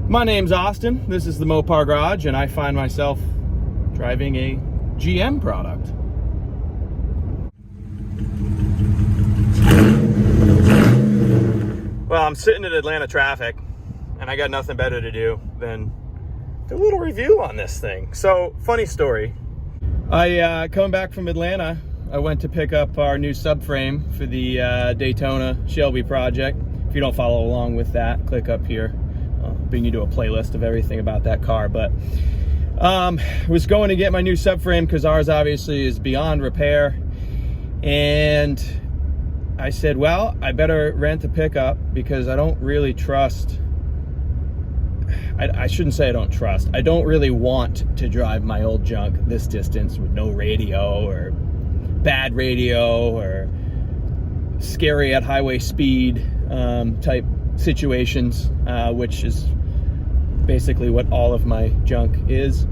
My name's Austin. This is the Mopar Garage, and I find myself driving a GM product. Well, I'm sitting in Atlanta traffic, and I got nothing better to do than do a little review on this thing. So, funny story. Coming back from Atlanta, I went to pick up our new subframe for the Daytona Shelby project. If you don't follow along with that, click up here. I'll bring you to a playlist of everything about that car. But was going to get my new subframe because ours obviously is beyond repair. And I said, well, I better rent a pickup because I don't really trust. I shouldn't say I don't trust. I don't really want to drive my old junk this distance with no radio or bad radio or scary at highway speed type situations, which is basically what all of my junk is.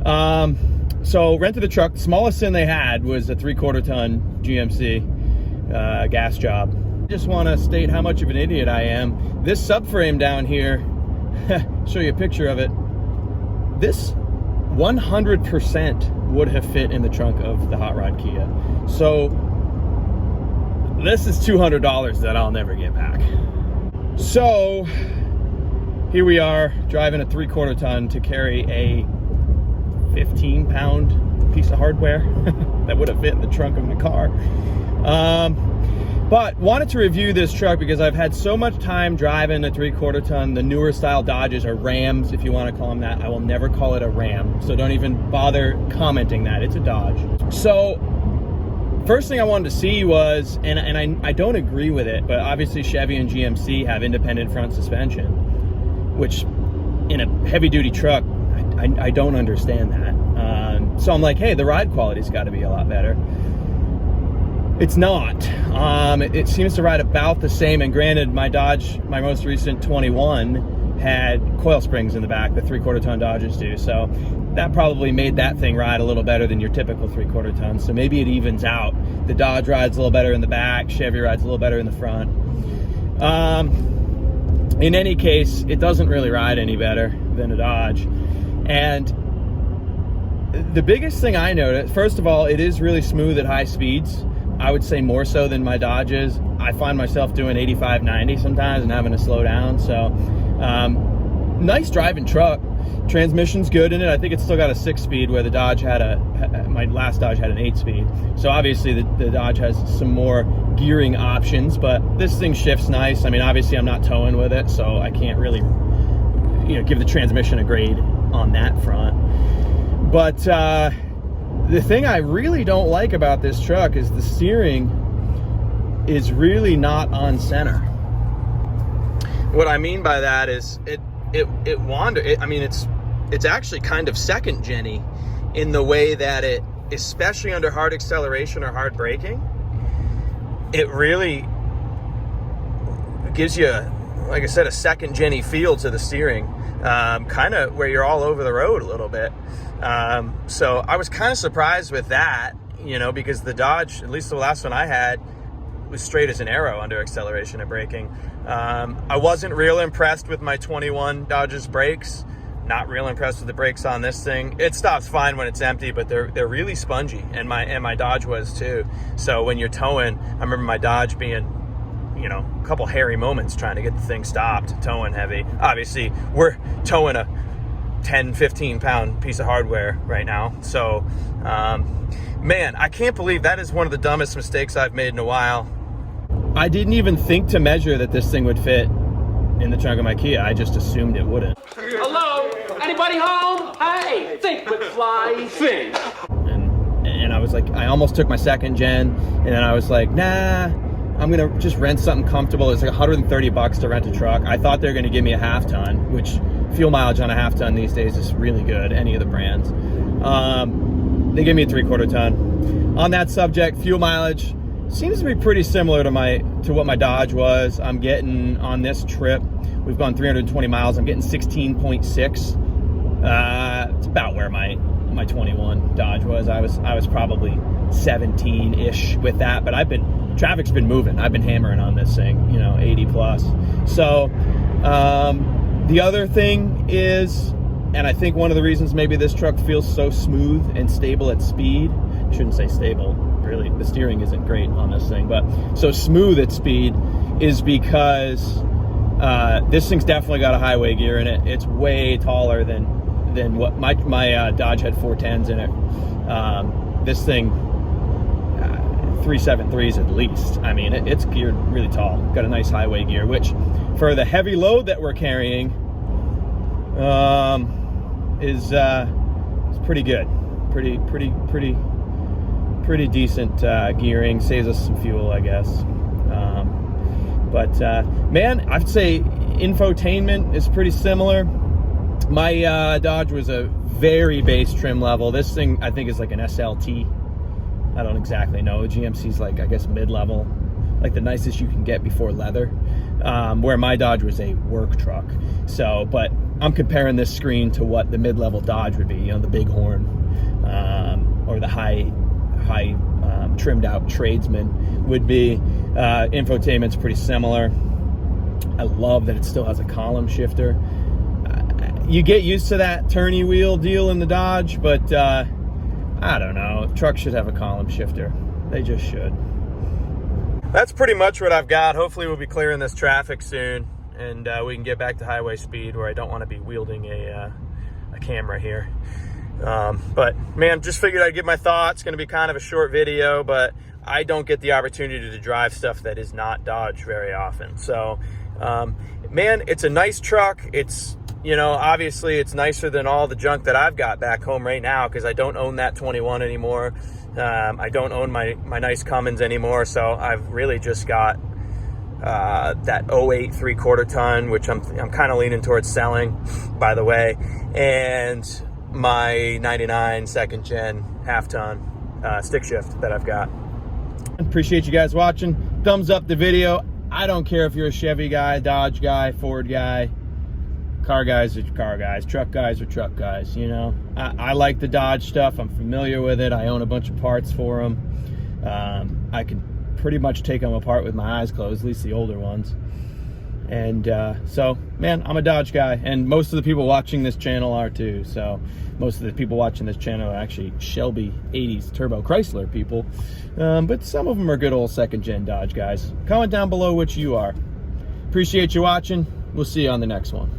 So rented a truck. The smallest thing they had was a 3/4 ton GMC gas job. I just want to state how much of an idiot I am. This subframe down here, show you a picture of it. This 100% would have fit in the trunk of the hot rod Kia. So this is $200 that I'll never get back. So here we are driving a 3/4 ton to carry a 15-pound piece of hardware that would have fit in the trunk of my car. But wanted to review this truck because I've had so much time driving a 3/4 ton, the newer style Dodges, or Rams if you want to call them that. I will never call it a Ram, so don't even bother commenting that. It's a Dodge. So first thing I wanted to see was, and I don't agree with it, but obviously Chevy and GMC have independent front suspension, which in a heavy duty truck, I don't understand that. So I'm like, hey, the ride quality's got to be a lot better. It's not. It seems to ride about the same, and granted, my Dodge, my most recent 21, had coil springs in the back, the 3/4 ton Dodges do, so that probably made that thing ride a little better than your typical 3/4 ton, so maybe it evens out. The Dodge rides a little better in the back, Chevy rides a little better in the front. In any case, it doesn't really ride any better than a Dodge. And the biggest thing I noticed, first of all, it is really smooth at high speeds. I would say more so than my Dodges. I find myself doing 85, 90 sometimes and having to slow down. So nice driving truck. Transmission's good in it. I think it's still got a 6-speed where the Dodge had my last Dodge had an 8-speed. So obviously the Dodge has some more gearing options, but this thing shifts nice. I mean, obviously I'm not towing with it, so I can't really, give the transmission a grade on that front. But the thing I really don't like about this truck is the steering is really not on center. What I mean by that is it wanders. I mean, it's actually kind of second gen-y in the way that it, especially under hard acceleration or hard braking, it really gives you, like I said, a second gen-y feel to the steering, kind of where you're all over the road a little bit. So I was kind of surprised with that, because the Dodge, at least the last one I had, was straight as an arrow under acceleration and braking. I wasn't real impressed with my 21 Dodge's brakes. Not real impressed with the brakes on this thing. It stops fine when it's empty, but they're really spongy, and my Dodge was too. So when you're towing, I remember my Dodge being, a couple hairy moments trying to get the thing stopped, towing heavy. Obviously, we're towing a 10, 15 pound piece of hardware right now. So, man, I can't believe that is one of the dumbest mistakes I've made in a while. I didn't even think to measure that this thing would fit in the trunk of my Kia. I just assumed it wouldn't. Hello? Anybody home? Hey, think with fly, think. And I was like, I almost took my second gen, and then I was like, nah, I'm gonna just rent something comfortable. It's like $130 to rent a truck. I thought they were gonna give me a half ton, which fuel mileage on a half ton these days is really good, any of the brands. They gave me a 3/4 ton. On that subject, fuel mileage seems to be pretty similar to what my Dodge was. I'm getting, on this trip, we've gone 320 miles, I'm getting 16.6. It's about where my 21 Dodge was. I was probably 17-ish with that, but traffic's been moving. I've been hammering on this thing, 80 plus. So the other thing is, and I think one of the reasons maybe this truck feels so smooth and stable at speed, I shouldn't say stable, really, the steering isn't great on this thing, but so smooth at speed is because this thing's definitely got a highway gear in it. It's way taller than what my Dodge had 410s in it. This thing, 373s at least. I mean, it's geared really tall. Got a nice highway gear, which for the heavy load that we're carrying is pretty good. Pretty decent gearing. Saves us some fuel, I guess. But man, I'd say infotainment is pretty similar. My Dodge was a very base trim level. This thing I think is like an SLT. I don't exactly know. GMC's like, I guess, mid-level, like the nicest you can get before leather, where my Dodge was a work truck. So, but I'm comparing this screen to what the mid-level Dodge would be, you know, the bighorn, or the high trimmed out tradesman would be. Infotainment's pretty similar. I love that it still has a column shifter. You get used to that turny wheel deal in the Dodge, but I don't know. Trucks should have a column shifter. They just should. That's pretty much what I've got. Hopefully we'll be clearing this traffic soon, and we can get back to highway speed where I don't want to be wielding a camera here. But man, just figured I'd give my thoughts. It's going to be kind of a short video, but I don't get the opportunity to drive stuff that is not Dodge very often. So, man, it's a nice truck. It's, you know, obviously it's nicer than all the junk that I've got back home right now because I don't own that 21 anymore. I don't own my nice Cummins anymore. So I've really just got that 08 3/4 ton, which I'm kind of leaning towards selling, by the way, and my 99 second gen half ton stick shift that I've got. Appreciate you guys watching. Thumbs up the video. I don't care if you're a Chevy guy, Dodge guy, Ford guy. Car guys are car guys, truck guys are truck guys, you know. I like the Dodge stuff. I'm familiar with it. I own a bunch of parts for them. I can pretty much take them apart with my eyes closed, at least the older ones. And so, man, I'm a Dodge guy, and most of the people watching this channel are too. So most of the people watching this channel are actually Shelby 80s Turbo Chrysler people. But some of them are good old second-gen Dodge guys. Comment down below which you are. Appreciate you watching. We'll see you on the next one.